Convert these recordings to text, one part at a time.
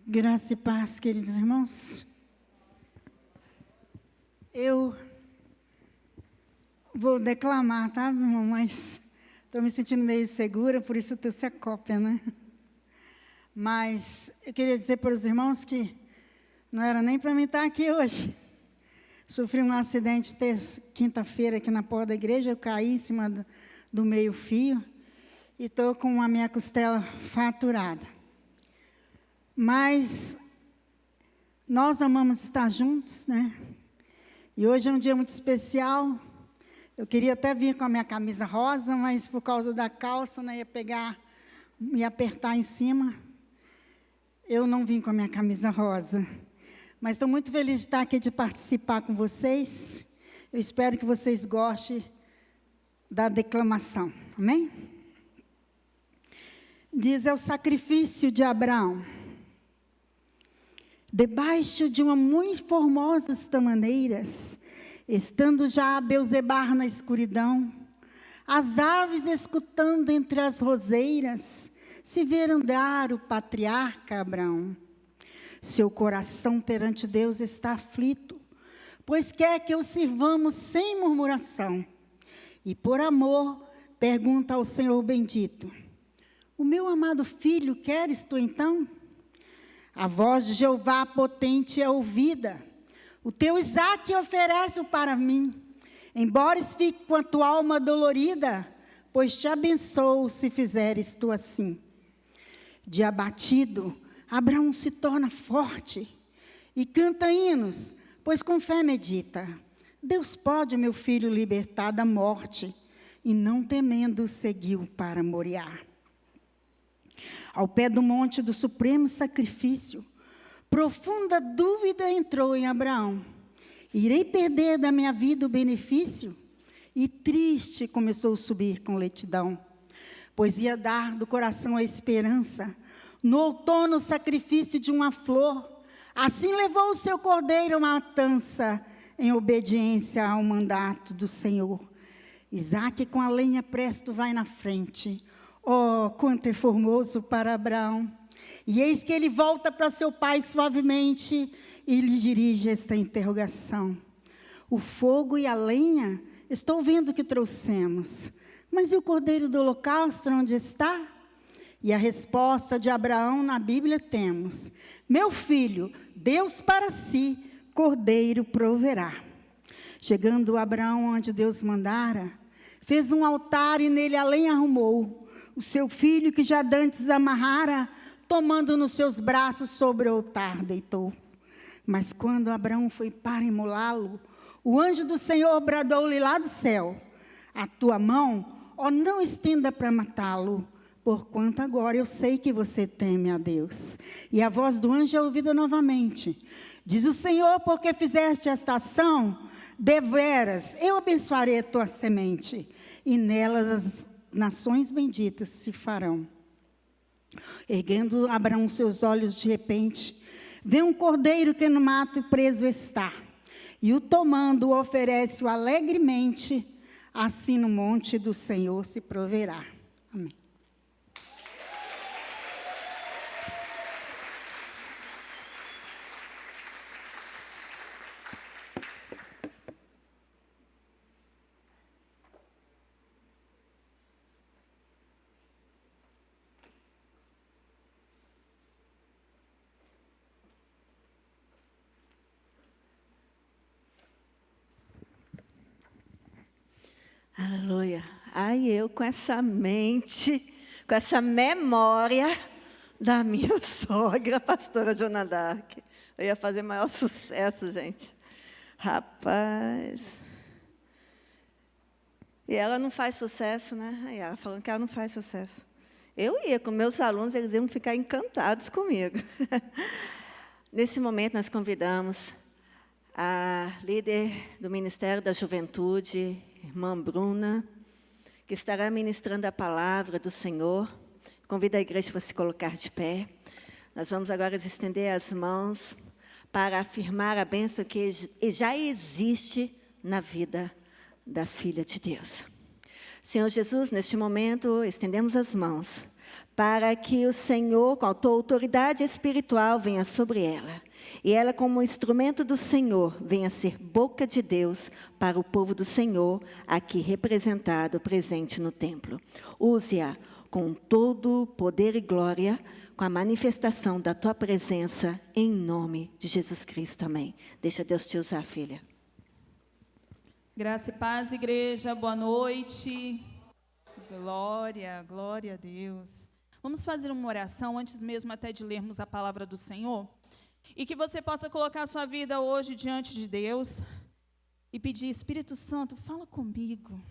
Graça e paz, queridos irmãos. Eu vou declamar, tá, meu irmão? Mas estou me sentindo meio segura, por isso eu trouxe a cópia, né? Mas eu queria dizer para os irmãos que não era nem para mim estar aqui hoje. Sofri um acidente quinta-feira aqui na porta da igreja, eu caí em cima do meio-fio e estou com a minha costela fraturada. Mas nós amamos estar juntos, né? E hoje é um dia muito especial. Eu queria até vir com a minha camisa rosa, mas por causa da calça, né, ia pegar e apertar em cima. Eu não vim com a minha camisa rosa. Mas estou muito feliz de estar aqui, de participar com vocês. Eu espero que vocês gostem da declamação. Amém? Diz, é o sacrifício de Abraão. Debaixo de uma muito formosas maneiras, estando já a Belzebar na escuridão, as aves escutando entre as roseiras, se ver andar o patriarca Abraão. Seu coração perante Deus está aflito, pois quer que o sirvamos sem murmuração. E por amor, pergunta ao Senhor bendito, o meu amado filho, queres tu então? A voz de Jeová potente é ouvida. O teu Isaque oferece-o para mim. Embora fique com a tua alma dolorida, pois te abençoo se fizeres tu assim. De abatido, Abraão se torna forte e canta hinos, pois com fé medita. Deus pode, meu filho, libertar da morte, e não temendo seguiu para Moriá. Ao pé do monte do supremo sacrifício, profunda dúvida entrou em Abraão. Irei perder da minha vida o benefício? E triste começou a subir com lentidão, pois ia dar do coração a esperança. No outono o sacrifício de uma flor, assim levou o seu cordeiro à matança, em obediência ao mandato do Senhor. Isaque com a lenha presto vai na frente. Oh, quanto é formoso para Abraão. E eis que ele volta para seu pai suavemente e lhe dirige esta interrogação. O fogo e a lenha, estou vendo que trouxemos. Mas e o cordeiro do holocausto, onde está? E a resposta de Abraão na Bíblia temos. Meu filho, Deus para si, cordeiro proverá. Chegando Abraão onde Deus mandara, fez um altar e nele a lenha arrumou. O seu filho, que já dantes amarrara, tomando nos seus braços sobre o altar, deitou. Mas quando Abraão foi para imolá-lo, o anjo do Senhor bradou-lhe lá do céu, a tua mão, ó, não estenda para matá-lo, porquanto agora eu sei que você teme a Deus. E a voz do anjo é ouvida novamente. Diz o Senhor, porque fizeste esta ação, deveras, eu abençoarei a tua semente, e nelas as nações benditas se farão. Erguendo Abraão seus olhos de repente, vê um cordeiro que no mato preso está, e o tomando o oferece-o alegremente, assim no monte do Senhor se proverá. Amém. Aleluia. Ai, eu com essa mente, com essa memória da minha sogra, a pastora Joana Dark. Eu ia fazer maior sucesso, gente. Rapaz. E ela não faz sucesso, né? Aí ela falando que ela não faz sucesso. Eu ia com meus alunos, eles iam ficar encantados comigo. Nesse momento, nós convidamos a líder do Ministério da Juventude, irmã Bruna, que estará ministrando a palavra do Senhor. Convido a igreja para se colocar de pé. Nós vamos agora estender as mãos para afirmar a bênção que já existe na vida da filha de Deus. Senhor Jesus, neste momento, estendemos as mãos para que o Senhor, com a tua autoridade espiritual, venha sobre ela. E ela, como instrumento do Senhor, venha ser boca de Deus para o povo do Senhor, aqui representado, presente no templo. Use-a com todo poder e glória, com a manifestação da tua presença, em nome de Jesus Cristo. Amém. Deixa Deus te usar, filha. Graça e paz, igreja, boa noite. Glória, glória a Deus. Vamos fazer uma oração antes mesmo até de lermos a palavra do Senhor? E que você possa colocar a sua vida hoje diante de Deus e pedir: Espírito Santo, fala comigo.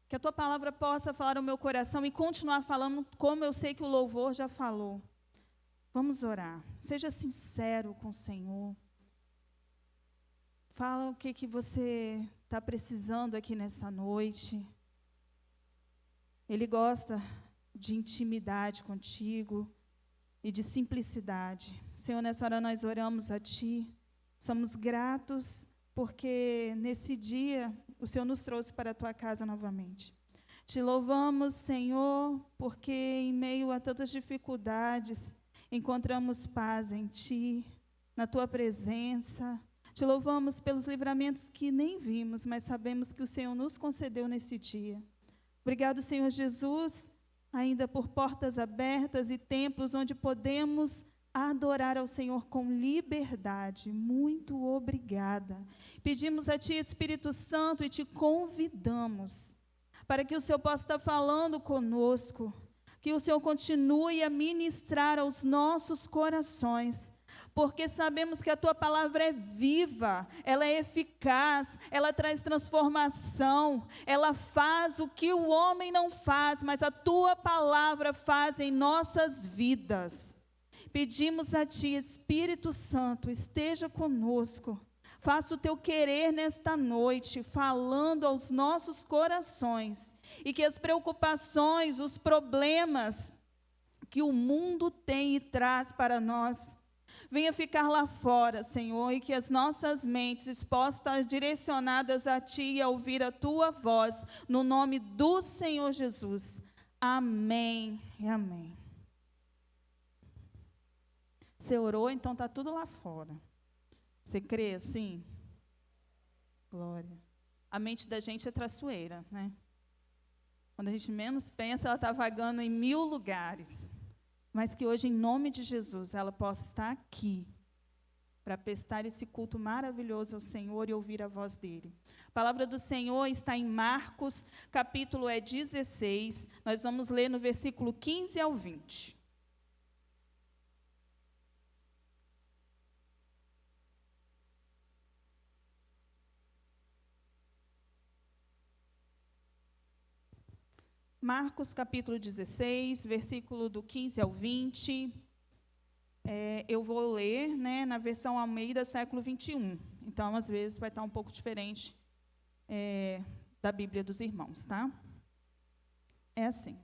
Que a tua palavra possa falar no meu coração e continuar falando como eu sei que o louvor já falou. Vamos orar. Seja sincero com o Senhor. Fala o que você está precisando aqui nessa noite. Ele gosta de intimidade contigo e de simplicidade. Senhor, nessa hora nós oramos a Ti. Somos gratos porque nesse dia o Senhor nos trouxe para a Tua casa novamente. Te louvamos, Senhor, porque em meio a tantas dificuldades encontramos paz em Ti, na Tua presença. Te louvamos pelos livramentos que nem vimos, mas sabemos que o Senhor nos concedeu nesse dia. Obrigado, Senhor Jesus, ainda por portas abertas e templos onde podemos adorar ao Senhor com liberdade. Muito obrigada. Pedimos a Ti, Espírito Santo, e Te convidamos para que o Senhor possa estar falando conosco, que o Senhor continue a ministrar aos nossos corações, porque sabemos que a Tua palavra é viva, ela é eficaz, ela traz transformação, ela faz o que o homem não faz, mas a Tua palavra faz em nossas vidas. Pedimos a Ti, Espírito Santo, esteja conosco, faça o Teu querer nesta noite, falando aos nossos corações, e que as preocupações, os problemas que o mundo tem e traz para nós, venha ficar lá fora, Senhor, e que as nossas mentes possam estar direcionadas a Ti e a ouvir a Tua voz, no nome do Senhor Jesus. Amém e amém. Você orou, então está tudo lá fora. Você crê assim? Glória. A mente da gente é traiçoeira, né? Quando a gente menos pensa, ela está vagando em 1000 lugares. Mas que hoje, em nome de Jesus, ela possa estar aqui para prestar esse culto maravilhoso ao Senhor e ouvir a voz dEle. A palavra do Senhor está em Marcos, capítulo 16. Nós vamos ler no versículo 15 ao 20. Marcos, capítulo 16, versículo do 15 ao 20. Eu vou ler, né, na versão Almeida, século 21. Então, às vezes, vai estar um pouco diferente da Bíblia dos irmãos, tá? É assim.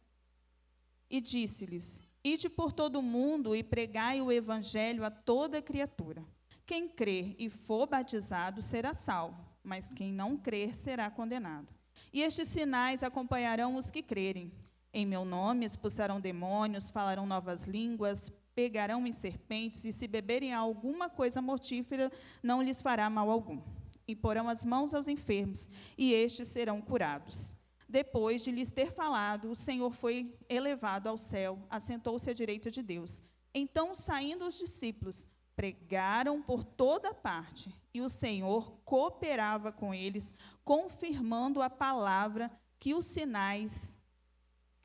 E disse-lhes: Ide por todo o mundo e pregai o evangelho a toda criatura. Quem crer e for batizado será salvo, mas quem não crer será condenado. E estes sinais acompanharão os que crerem. Em meu nome expulsarão demônios, falarão novas línguas, pegarão em serpentes, e se beberem alguma coisa mortífera, não lhes fará mal algum. Imporão as mãos aos enfermos, e estes serão curados. Depois de lhes ter falado, o Senhor foi elevado ao céu, assentou-se à direita de Deus. Então, saindo os discípulos, pregaram por toda parte, e o Senhor cooperava com eles, confirmando a palavra, que os sinais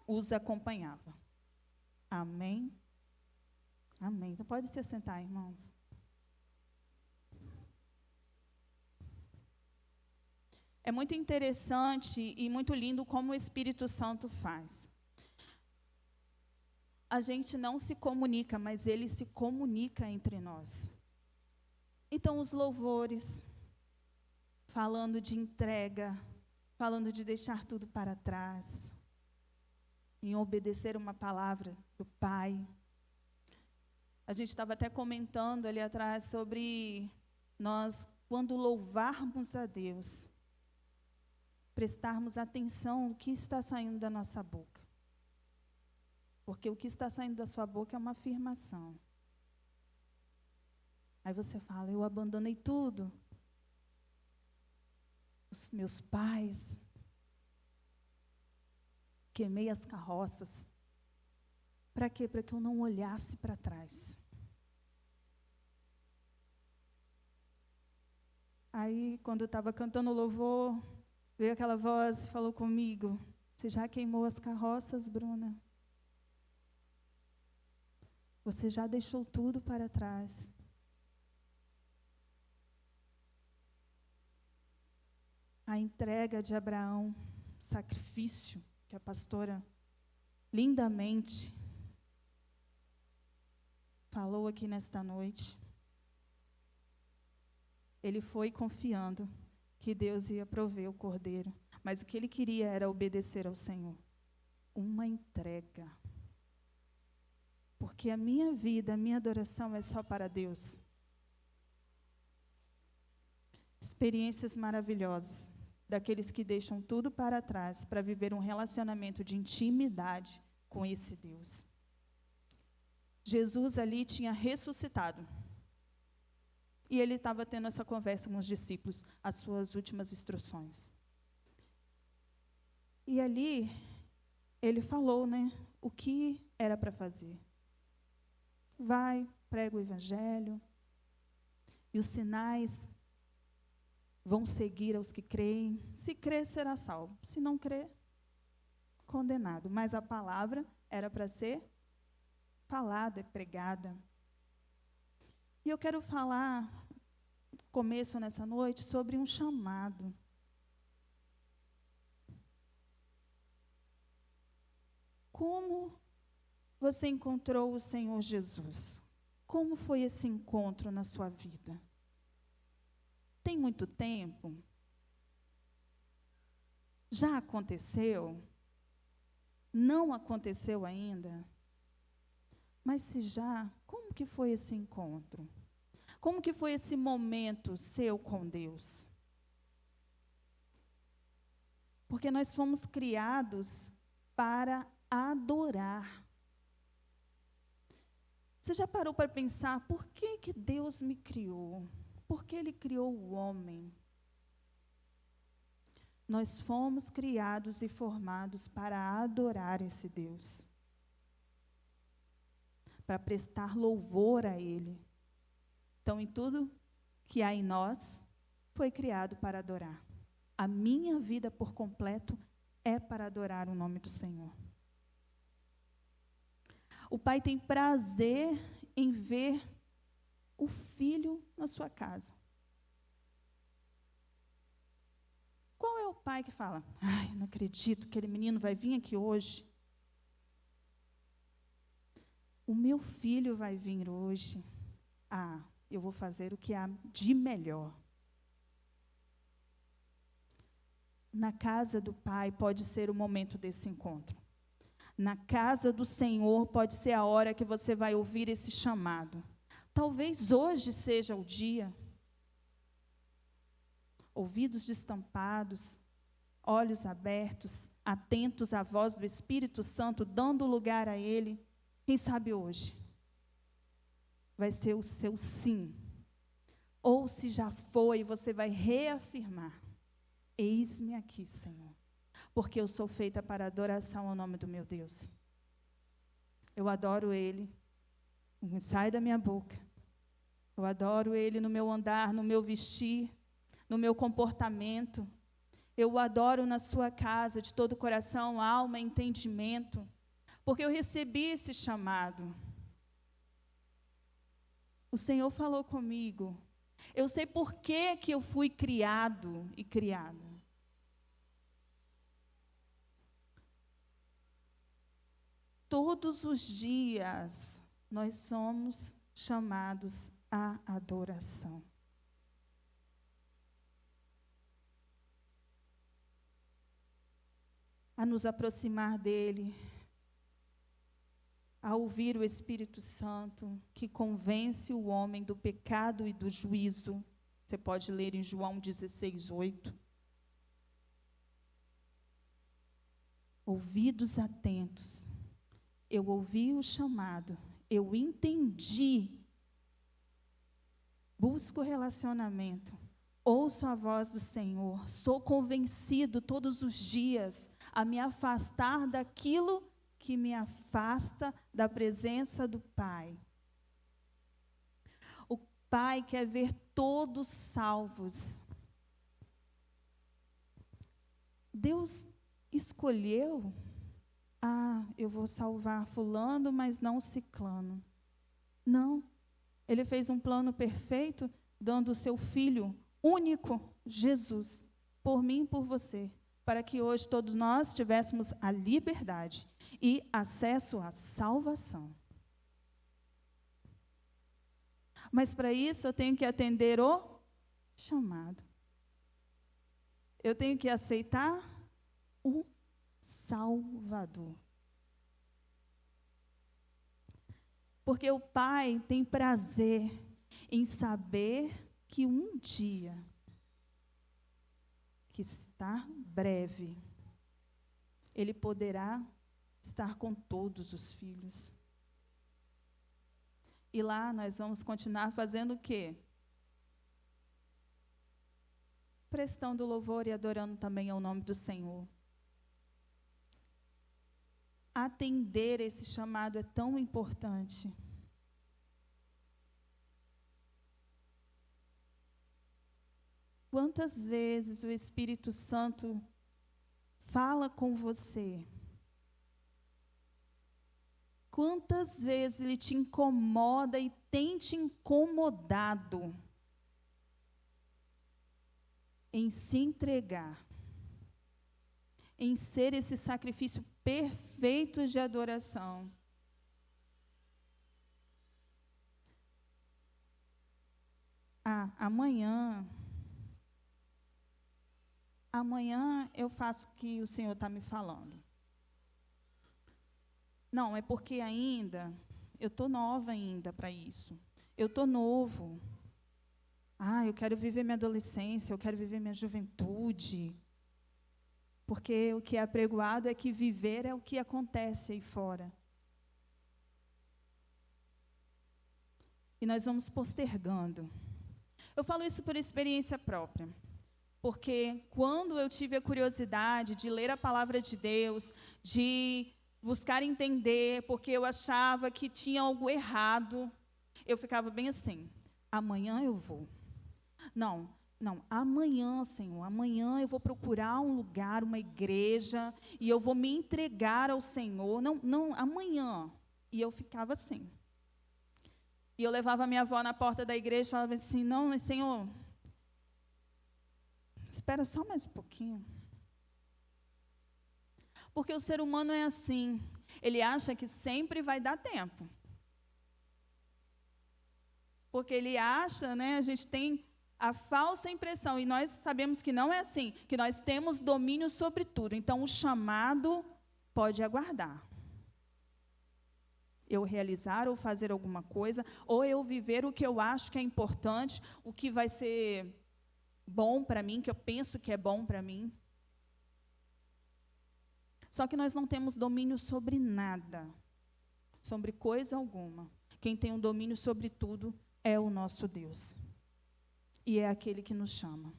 os acompanhavam. Amém? Amém. Então pode se assentar, irmãos. É muito interessante e muito lindo como o Espírito Santo faz. A gente não se comunica, mas Ele se comunica entre nós. Então, os louvores, falando de entrega, falando de deixar tudo para trás, em obedecer uma palavra do Pai. A gente estava até comentando ali atrás sobre nós, quando louvarmos a Deus, prestarmos atenção no que está saindo da nossa boca. Porque o que está saindo da sua boca é uma afirmação. Aí você fala, eu abandonei tudo. Os meus pais. Queimei as carroças. Para quê? Para que eu não olhasse para trás. Aí, quando eu estava cantando o louvor, veio aquela voz e falou comigo, você já queimou as carroças, Bruna? Você já deixou tudo para trás. A entrega de Abraão, o sacrifício que a pastora lindamente falou aqui nesta noite. Ele foi confiando que Deus ia prover o cordeiro, mas o que ele queria era obedecer ao Senhor. Uma entrega. Porque a minha vida, a minha adoração é só para Deus. Experiências maravilhosas daqueles que deixam tudo para trás para viver um relacionamento de intimidade com esse Deus. Jesus ali tinha ressuscitado. E ele estava tendo essa conversa com os discípulos, as suas últimas instruções. E ali, ele falou, o que era para fazer. Vai, prega o evangelho, e os sinais vão seguir aos que creem. Se crer, será salvo. Se não crer, condenado. Mas a palavra era para ser falada, pregada. E eu quero falar, começo nessa noite, sobre um chamado. Como você encontrou o Senhor Jesus? Como foi esse encontro na sua vida? Tem muito tempo? Já aconteceu? Não aconteceu ainda? Mas se já, como que foi esse encontro? Como que foi esse momento seu com Deus? Porque nós fomos criados para adorar. Você já parou para pensar por que Deus me criou? Por que Ele criou o homem? Nós fomos criados e formados para adorar esse Deus. Para prestar louvor a Ele. Então, em tudo que há em nós, foi criado para adorar. A minha vida por completo é para adorar o nome do Senhor. O Pai tem prazer em ver o filho na sua casa. Qual é o pai que fala, ai, não acredito que aquele menino vai vir aqui hoje? O meu filho vai vir hoje. Ah, eu vou fazer o que há de melhor. Na casa do Pai pode ser o momento desse encontro. Na casa do Senhor pode ser a hora que você vai ouvir esse chamado. Talvez hoje seja o dia. Ouvidos destampados, olhos abertos, atentos à voz do Espírito Santo, dando lugar a Ele. Quem sabe hoje vai ser o seu sim. Ou se já foi, você vai reafirmar. Eis-me aqui, Senhor, porque eu sou feita para adoração ao nome do meu Deus. Eu adoro Ele, não sai da minha boca. Eu adoro Ele no meu andar, no meu vestir, no meu comportamento. Eu o adoro na sua casa, de todo o coração, alma e entendimento, porque eu recebi esse chamado. O Senhor falou comigo. Eu sei por que eu fui criado e criada. Todos os dias nós somos chamados à adoração. A nos aproximar dEle, a ouvir o Espírito Santo, que convence o homem do pecado e do juízo. Você pode ler em João 16:8. Ouvidos atentos, Eu ouvi o chamado, eu entendi, busco relacionamento, ouço a voz do Senhor, sou convencido todos os dias a me afastar daquilo que me afasta da presença do Pai. O Pai quer ver todos salvos. Deus escolheu, eu vou salvar fulano, mas não ciclano. Não. Ele fez um plano perfeito, dando o seu Filho único, Jesus, por mim e por você, para que hoje todos nós tivéssemos a liberdade e acesso à salvação. Mas para isso eu tenho que atender o chamado. Eu tenho que aceitar o Salvador. Porque o Pai tem prazer em saber que um dia, que está breve, Ele poderá estar com todos os filhos. E lá nós vamos continuar fazendo o quê? Prestando louvor e adorando também ao nome do Senhor. Atender esse chamado é tão importante. Quantas vezes o Espírito Santo fala com você? Quantas vezes ele te incomoda e tem te incomodado em se entregar, em ser esse sacrifício perfeito de adoração? Amanhã eu faço o que o Senhor está me falando. Não, é porque ainda, eu estou nova ainda para isso. Eu estou novo. Eu quero viver minha adolescência, eu quero viver minha juventude. Porque o que é apregoado é que viver é o que acontece aí fora. E nós vamos postergando. Eu falo isso por experiência própria. Porque quando eu tive a curiosidade de ler a palavra de Deus, de buscar entender, porque eu achava que tinha algo errado, eu ficava bem assim: amanhã eu vou. Não, amanhã, Senhor, amanhã eu vou procurar um lugar, uma igreja, e eu vou me entregar ao Senhor. Não, amanhã. E eu ficava assim. E eu levava a minha avó na porta da igreja e falava assim: não, mas Senhor, espera só mais um pouquinho. Porque o ser humano é assim, ele acha que sempre vai dar tempo. Porque ele acha, a gente tem a falsa impressão, e nós sabemos que não é assim, que nós temos domínio sobre tudo. Então, o chamado pode aguardar. Eu realizar ou fazer alguma coisa, ou eu viver o que eu acho que é importante, o que vai ser bom para mim, que eu penso que é bom para mim. Só que nós não temos domínio sobre nada, sobre coisa alguma. Quem tem um domínio sobre tudo é o nosso Deus. E é aquele que nos chama.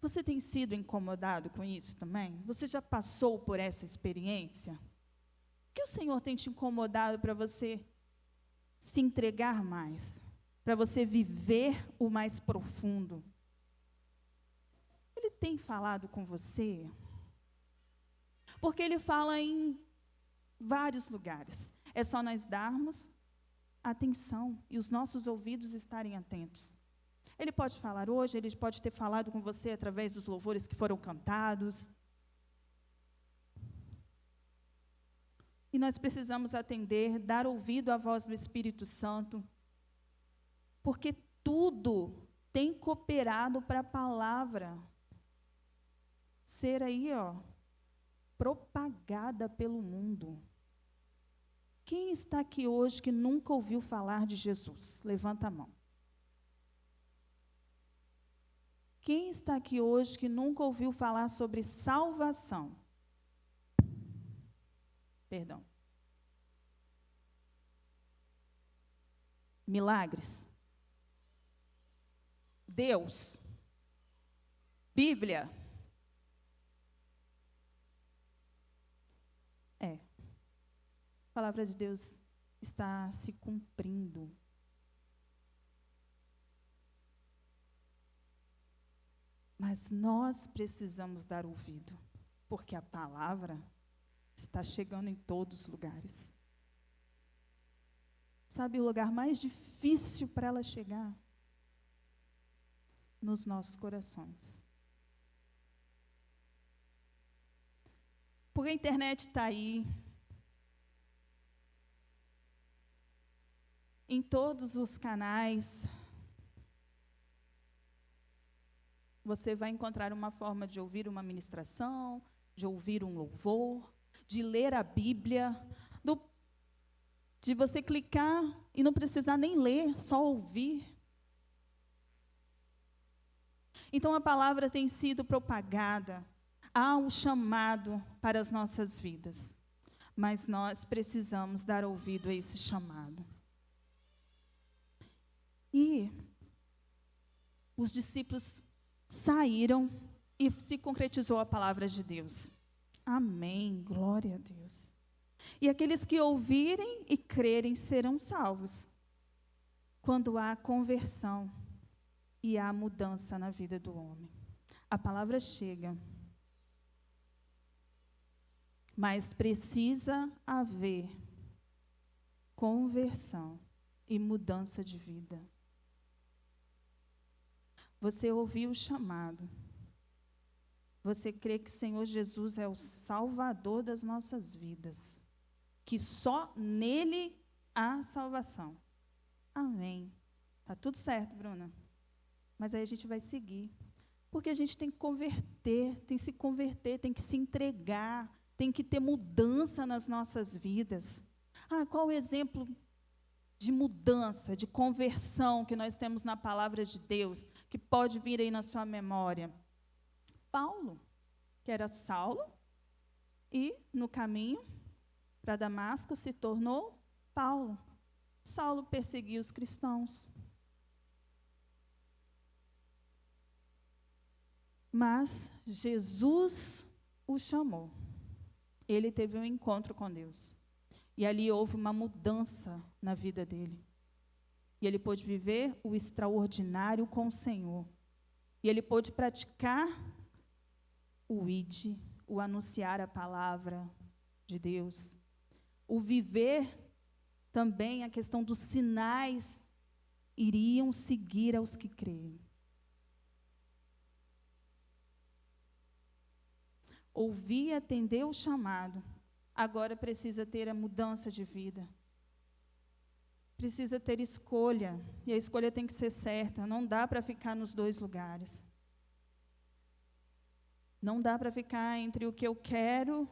Você tem sido incomodado com isso também? Você já passou por essa experiência? O que o Senhor tem te incomodado para você se entregar mais? Para você viver o mais profundo? Ele tem falado com você? Porque Ele fala em vários lugares. É só nós darmos atenção e os nossos ouvidos estarem atentos. Ele pode falar hoje, Ele pode ter falado com você através dos louvores que foram cantados. E nós precisamos atender, dar ouvido à voz do Espírito Santo, porque tudo tem cooperado para a palavra ser aí, propagada pelo mundo. Quem está aqui hoje que nunca ouviu falar de Jesus? Levanta a mão. Quem está aqui hoje que nunca ouviu falar sobre salvação? Perdão. Milagres. Deus. Bíblia. A palavra de Deus está se cumprindo. Mas nós precisamos dar ouvido, porque a palavra está chegando em todos os lugares. Sabe o lugar mais difícil para ela chegar? Nos nossos corações. Porque a internet está aí, em todos os canais, você vai encontrar uma forma de ouvir uma ministração, de ouvir um louvor, de ler a Bíblia, de você clicar e não precisar nem ler, só ouvir. Então a palavra tem sido propagada, há um chamado para as nossas vidas, mas nós precisamos dar ouvido a esse chamado. E os discípulos saíram e se concretizou a palavra de Deus. Amém, glória a Deus. E aqueles que ouvirem e crerem serão salvos, quando há conversão e há mudança na vida do homem. A palavra chega, mas precisa haver conversão e mudança de vida. Você ouviu o chamado. Você crê que o Senhor Jesus é o Salvador das nossas vidas, que só nele há salvação. Amém. Tá tudo certo, Bruna. Mas aí a gente vai seguir, porque a gente tem que converter, tem que se converter, tem que se entregar, tem que ter mudança nas nossas vidas. Qual o exemplo de mudança, de conversão que nós temos na palavra de Deus, que pode vir aí na sua memória? Paulo, que era Saulo, e no caminho para Damasco se tornou Paulo. Saulo perseguiu os cristãos. Mas Jesus o chamou. Ele teve um encontro com Deus. E ali houve uma mudança na vida dele. E ele pôde viver o extraordinário com o Senhor. E ele pôde praticar o id, o anunciar a palavra de Deus. O viver também, a questão dos sinais iriam seguir aos que creem. Ouvir e atender o chamado, agora precisa ter a mudança de vida. Precisa ter escolha, e a escolha tem que ser certa, não dá para ficar nos dois lugares. Não dá para ficar entre o que eu quero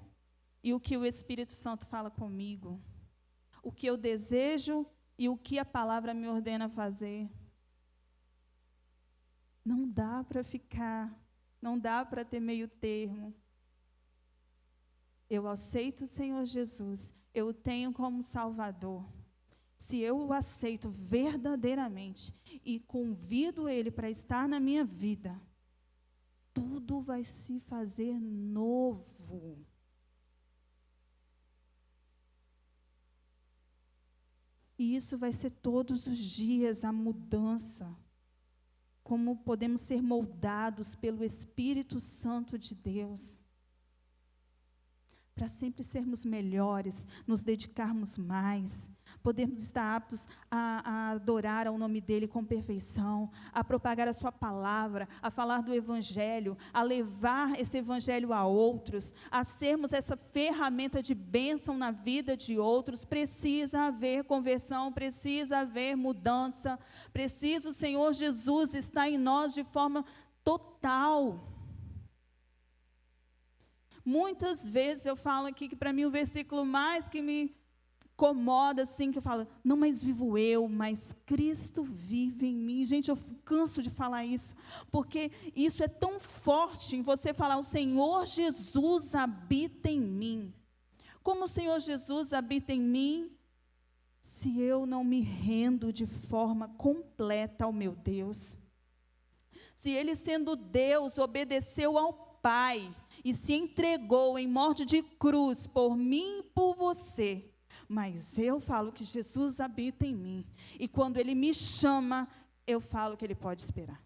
e o que o Espírito Santo fala comigo. O que eu desejo e o que a palavra me ordena fazer. Não dá para ficar, não dá para ter meio termo. Eu aceito o Senhor Jesus, eu o tenho como Salvador. Se eu o aceito verdadeiramente e convido Ele para estar na minha vida, tudo vai se fazer novo. E isso vai ser todos os dias a mudança. Como podemos ser moldados pelo Espírito Santo de Deus. Para sempre sermos melhores, nos dedicarmos mais, podermos estar aptos a adorar ao nome dEle com perfeição, a propagar a sua palavra, a falar do Evangelho, a levar esse Evangelho a outros, a sermos essa ferramenta de bênção na vida de outros. Precisa haver conversão, precisa haver mudança, precisa o Senhor Jesus estar em nós de forma total. Muitas vezes eu falo aqui que para mim o versículo mais que me incomoda, assim, que eu falo, não mais vivo eu, mas Cristo vive em mim. Gente, eu canso de falar isso, porque isso é tão forte em você falar, o Senhor Jesus habita em mim. Como o Senhor Jesus habita em mim, se eu não me rendo de forma completa ao meu Deus? Se Ele, sendo Deus, obedeceu ao Pai e se entregou em morte de cruz por mim e por você, mas eu falo que Jesus habita em mim, e quando Ele me chama, eu falo que Ele pode esperar.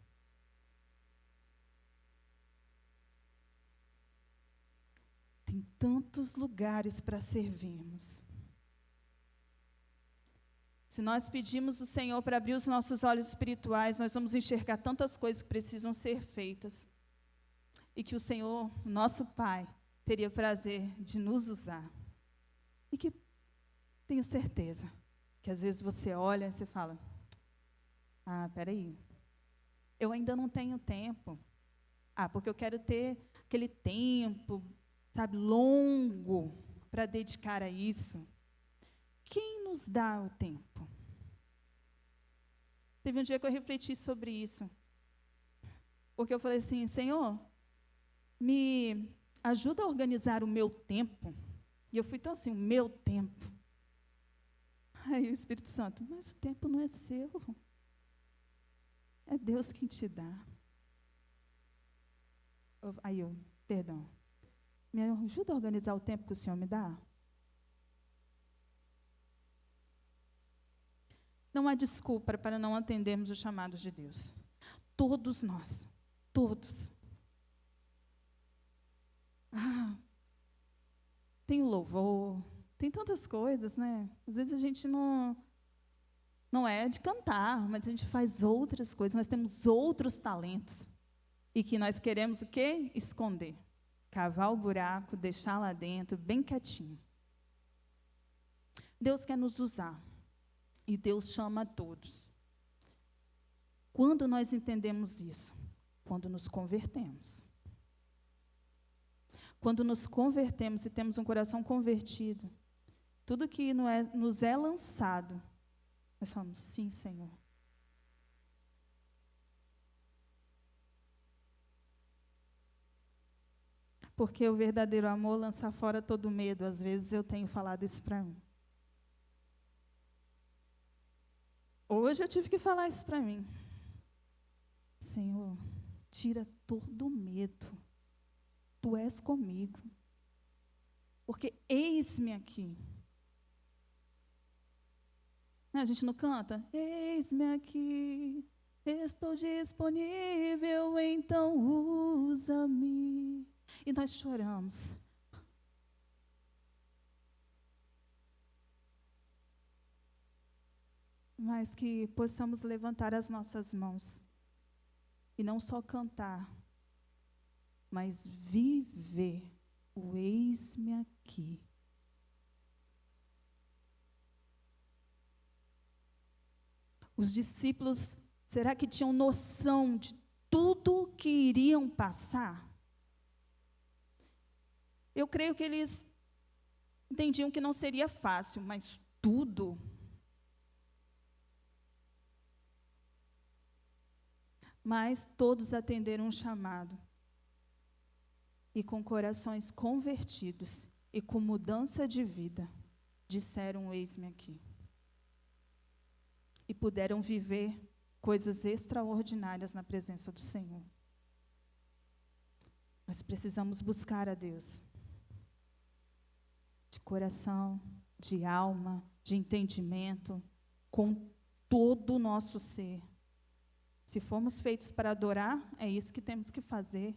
Tem tantos lugares para servirmos. Se nós pedimos ao Senhor para abrir os nossos olhos espirituais, nós vamos enxergar tantas coisas que precisam ser feitas. E que o Senhor, nosso Pai, teria prazer de nos usar. E que tenho certeza que às vezes você olha e você fala, peraí, eu ainda não tenho tempo. Porque eu quero ter aquele tempo, sabe, longo para dedicar a isso. Quem nos dá o tempo? Teve um dia que eu refleti sobre isso. Porque eu falei assim, Senhor, me ajuda a organizar o meu tempo. E eu fui tão assim, o meu tempo. Aí o Espírito Santo, mas o tempo não é seu. É Deus quem te dá. Perdão. Me ajuda a organizar o tempo que o Senhor me dá? Não há desculpa para não atendermos os chamados de Deus. Todos nós, todos. Tem o louvor, tem tantas coisas, né? Às vezes a gente não é de cantar, mas a gente faz outras coisas, nós temos outros talentos. E que nós queremos o quê? Esconder. Cavar o buraco, deixar lá dentro, bem quietinho. Deus quer nos usar. E Deus chama a todos. Quando nós entendemos isso? Quando nos convertemos. Quando nos convertemos e temos um coração convertido, tudo que nos é lançado, nós falamos, sim, Senhor. Porque o verdadeiro amor lança fora todo medo. Às vezes eu tenho falado isso para mim. Hoje eu tive que falar isso para mim. Senhor, tira todo o medo. Tu és comigo. Porque eis-me aqui. A gente não canta? Eis-me aqui, estou disponível, então usa-me. E nós choramos. Mas que possamos levantar as nossas mãos e não só cantar, mas viver o eis-me aqui. Os discípulos, será que tinham noção de tudo que iriam passar? Eu creio que eles entendiam que não seria fácil, mas tudo. Mas todos atenderam um chamado. E com corações convertidos e com mudança de vida, disseram, eis-me aqui. E puderam viver coisas extraordinárias na presença do Senhor. Nós precisamos buscar a Deus. De coração, de alma, de entendimento, com todo o nosso ser. Se formos feitos para adorar, é isso que temos que fazer.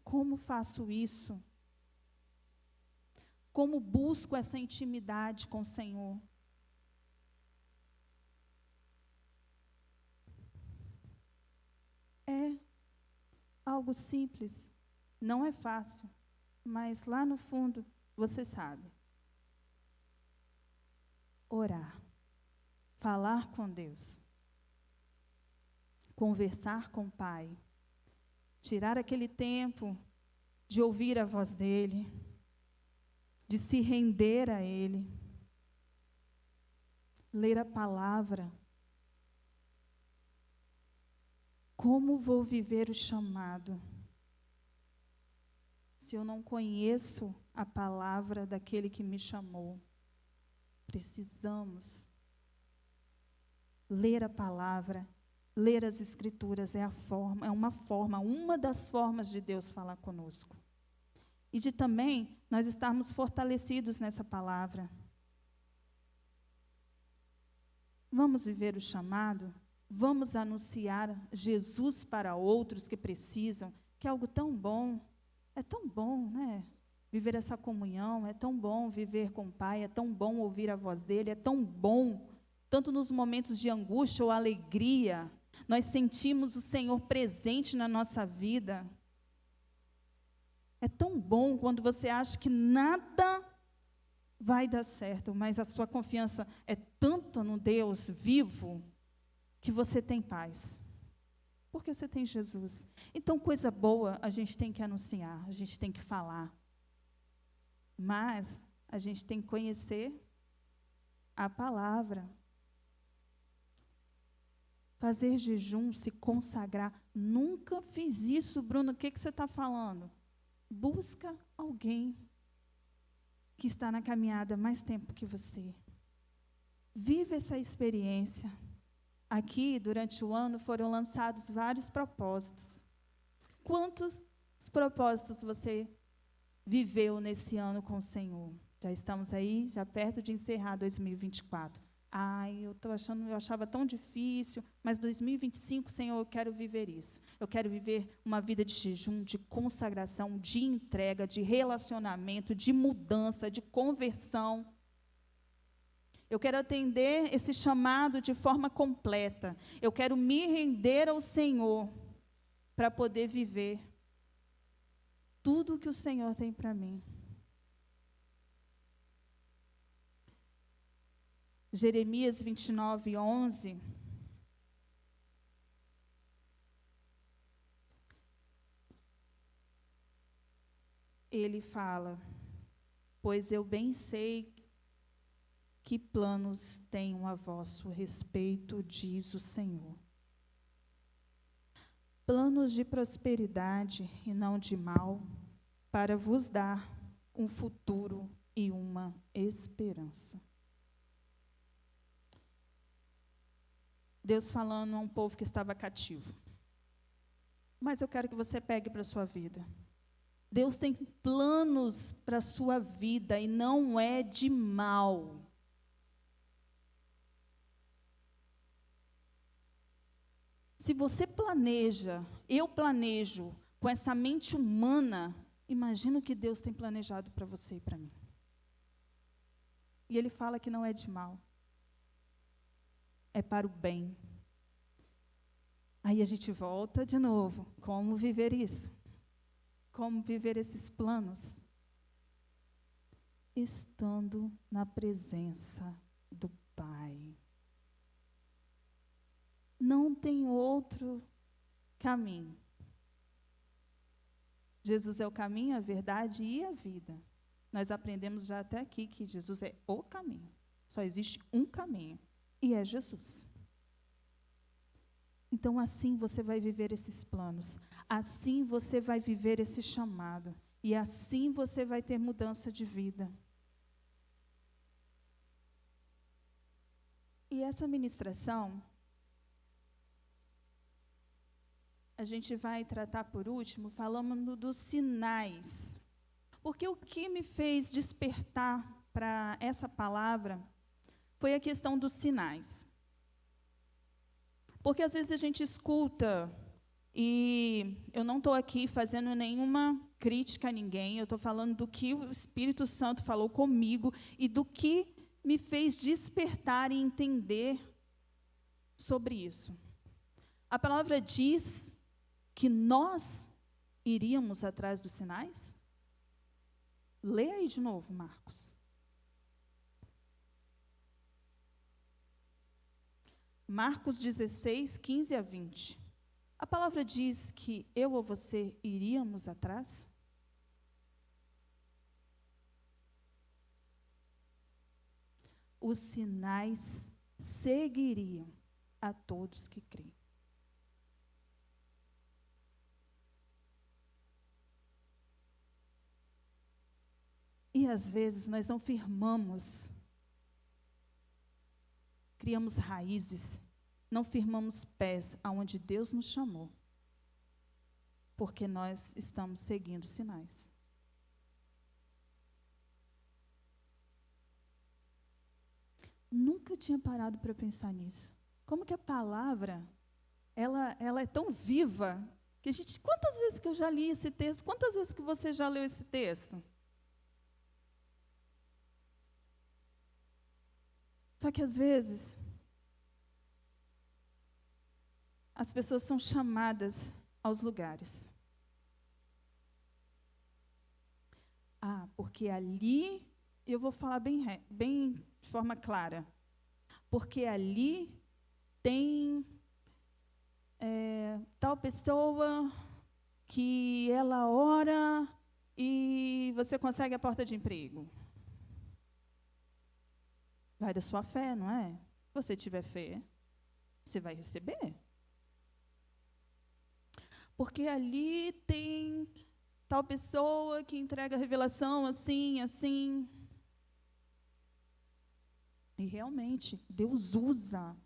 Como faço isso? Como busco essa intimidade com o Senhor? É algo simples, não é fácil, mas lá no fundo, você sabe. Orar, falar com Deus, conversar com o Pai, tirar aquele tempo de ouvir a voz dEle, de se render a Ele, ler a palavra. Como vou viver o chamado? se eu não conheço a palavra daquele que me chamou? Precisamos ler a palavra, ler as Escrituras uma das formas de Deus falar conosco. E de também nós estarmos fortalecidos nessa palavra. Vamos viver o chamado, vamos anunciar Jesus para outros que precisam, que é algo tão bom. É tão bom, né? Viver essa comunhão, é tão bom viver com o Pai, é tão bom ouvir a voz dele, é tão bom, tanto nos momentos de angústia ou alegria, nós sentimos o Senhor presente na nossa vida. É tão bom quando você acha que nada vai dar certo, mas a sua confiança é tanto no Deus vivo, que você tem paz. Porque você tem Jesus. Então, coisa boa a gente tem que anunciar, a gente tem que falar. Mas a gente tem que conhecer a palavra. Fazer jejum, se consagrar. Nunca fiz isso, Bruno. O que você está falando? Busca alguém que está na caminhada há mais tempo que você. Vive essa experiência. Aqui, durante o ano, foram lançados vários propósitos. Quantos propósitos você viveu nesse ano com o Senhor? Já estamos aí, já perto de encerrar 2024. Eu achava tão difícil, mas 2025, Senhor, eu quero viver isso. Eu quero viver uma vida de jejum, de consagração, de entrega, de relacionamento, de mudança, de conversão. Eu quero atender esse chamado de forma completa. Eu quero me render ao Senhor para poder viver tudo o que o Senhor tem para mim. Jeremias 29:11. Ele fala: pois eu bem sei que planos tenho a vosso respeito, diz o Senhor. Planos de prosperidade e não de mal, para vos dar um futuro e uma esperança. Deus falando a um povo que estava cativo. Mas eu quero que você pegue para a sua vida. Deus tem planos para a sua vida e não é de mal. Se você planeja, eu planejo com essa mente humana, imagina o que Deus tem planejado para você e para mim. E Ele fala que não é de mal. É para o bem. Aí a gente volta de novo. Como viver isso? Como viver esses planos? Estando na presença do Pai. Não tem outro caminho. Jesus é o caminho, a verdade e a vida. Nós aprendemos já até aqui que Jesus é o caminho. Só existe um caminho. E é Jesus. Então, assim você vai viver esses planos. Assim você vai viver esse chamado. E assim você vai ter mudança de vida. E essa ministração, a gente vai tratar por último, falando dos sinais. Porque o que me fez despertar para essa palavra foi a questão dos sinais. Porque às vezes a gente escuta, e eu não estou aqui fazendo nenhuma crítica a ninguém, eu estou falando do que o Espírito Santo falou comigo e do que me fez despertar e entender sobre isso. A palavra diz que nós iríamos atrás dos sinais? Lê aí de novo, Marcos. Marcos 16, 15 a 20. A palavra diz que eu ou você iríamos atrás? Os sinais seguiriam a todos que creem. E às vezes nós não firmamos, criamos raízes, não firmamos pés aonde Deus nos chamou, porque nós estamos seguindo sinais. Nunca tinha parado para pensar nisso. Como que a palavra, ela é tão viva, que quantas vezes que eu já li esse texto, quantas vezes que você já leu esse texto? Só que às vezes, as pessoas são chamadas aos lugares. Porque ali, eu vou falar bem de forma clara, porque ali tem tal pessoa que ela ora e você consegue a porta de emprego. Vai da sua fé, não é? Se você tiver fé, você vai receber. Porque ali tem tal pessoa que entrega a revelação assim, assim. E realmente, Deus usa,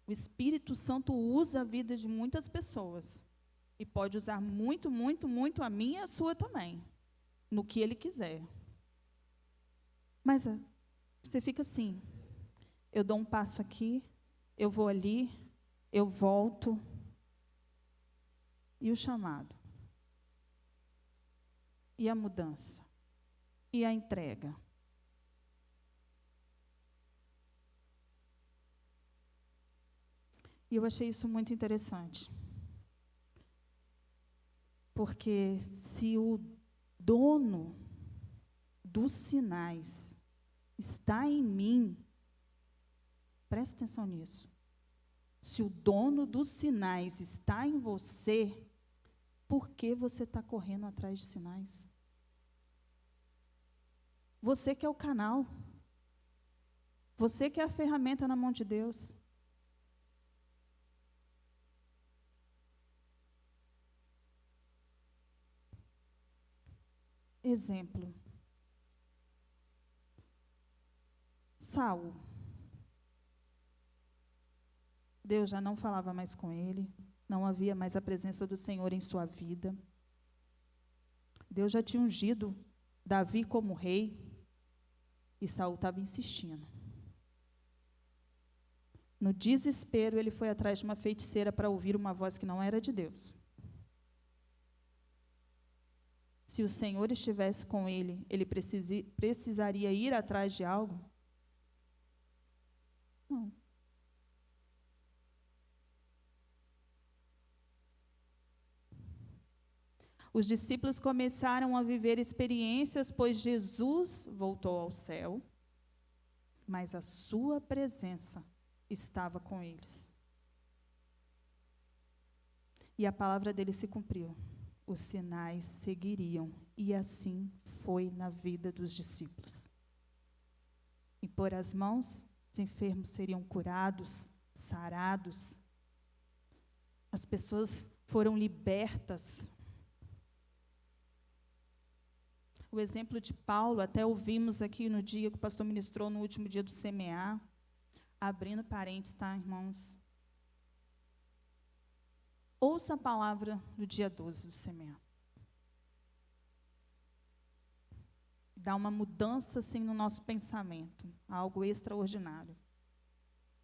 o Espírito Santo usa a vida de muitas pessoas. E pode usar muito, muito, muito a minha e a sua também, no que Ele quiser. Mas você fica assim, eu dou um passo aqui, eu vou ali, eu volto. E o chamado? E a mudança? E a entrega? E eu achei isso muito interessante. Porque se o dono dos sinais está em mim, preste atenção nisso. Se o dono dos sinais está em você, por que você está correndo atrás de sinais? Você que é o canal. Você que é a ferramenta na mão de Deus. Exemplo. Saul. Deus já não falava mais com ele, não havia mais a presença do Senhor em sua vida. Deus já tinha ungido Davi como rei, e Saul estava insistindo. No desespero, ele foi atrás de uma feiticeira para ouvir uma voz que não era de Deus. Se o Senhor estivesse com ele, ele precisaria ir atrás de algo? Não. Os discípulos começaram a viver experiências, pois Jesus voltou ao céu, mas a sua presença estava com eles. E a palavra dele se cumpriu. Os sinais seguiriam, e assim foi na vida dos discípulos. E por as mãos, os enfermos seriam curados, sarados. As pessoas foram libertas. O exemplo de Paulo, até ouvimos aqui no dia que o pastor ministrou, no último dia do semear, abrindo parênteses, tá, irmãos? Ouça a palavra do dia 12 do semear. Dá uma mudança, assim, no nosso pensamento, algo extraordinário.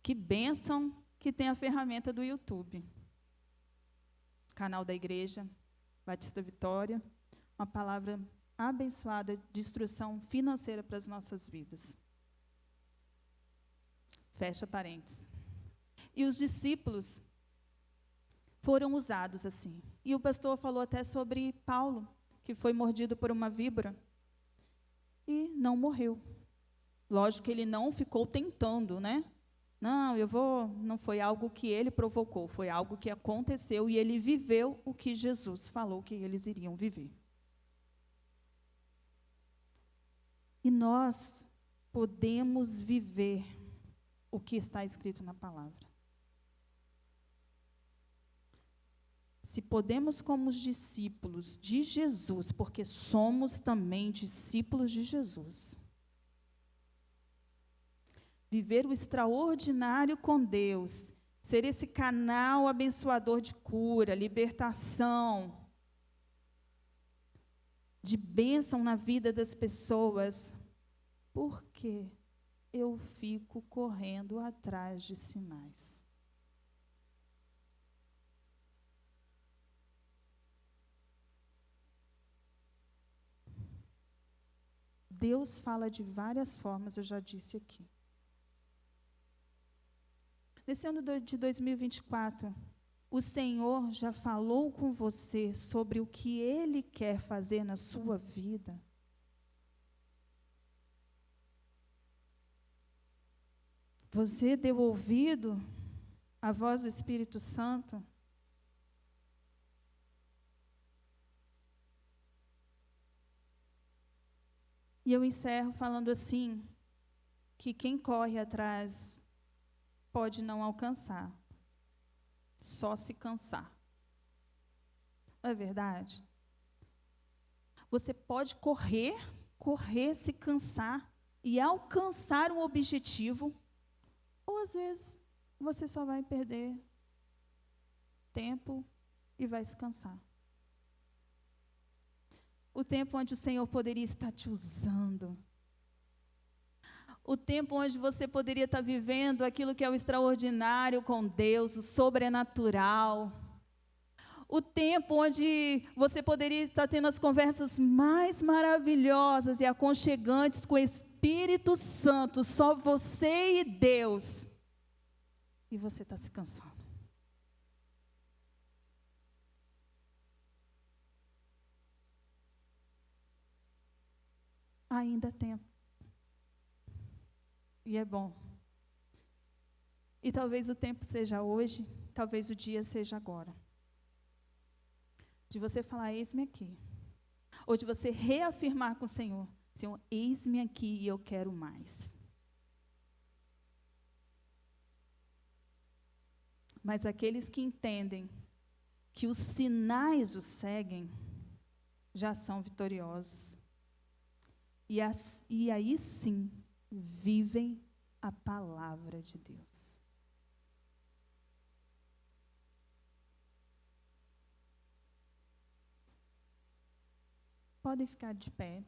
Que bênção que tem a ferramenta do YouTube. Canal da Igreja Batista Vitória, uma palavra abençoada de instrução financeira para as nossas vidas. Fecha parênteses. E os discípulos foram usados assim. E o pastor falou até sobre Paulo, que foi mordido por uma víbora e não morreu. Lógico que ele não ficou tentando, né? Não foi algo que ele provocou, foi algo que aconteceu e ele viveu o que Jesus falou que eles iriam viver. E nós podemos viver o que está escrito na palavra. se podemos, como os discípulos de Jesus, porque somos também discípulos de Jesus, viver o extraordinário com Deus, ser esse canal abençoador de cura, libertação, de bênção na vida das pessoas, por que eu fico correndo atrás de sinais? Deus fala de várias formas, eu já disse aqui. Nesse ano de 2024, o Senhor já falou com você sobre o que Ele quer fazer na sua vida? Você deu ouvido à voz do Espírito Santo? E eu encerro falando assim, que quem corre atrás pode não alcançar, só se cansar. Não é verdade? Você pode correr, se cansar e alcançar um objetivo, ou às vezes você só vai perder tempo e vai se cansar. O tempo onde o Senhor poderia estar te usando. O tempo onde você poderia estar vivendo aquilo que é o extraordinário com Deus, o sobrenatural. O tempo onde você poderia estar tendo as conversas mais maravilhosas e aconchegantes com o Espírito Santo, só você e Deus. E você está se cansando. Ainda há tempo. E é bom. E talvez o tempo seja hoje, talvez o dia seja agora. De você falar, eis-me aqui. Ou de você reafirmar com o Senhor, Senhor, eis-me aqui e eu quero mais. Mas aqueles que entendem que os sinais os seguem, já são vitoriosos. E aí sim, vivem a palavra de Deus. Podem ficar de pé.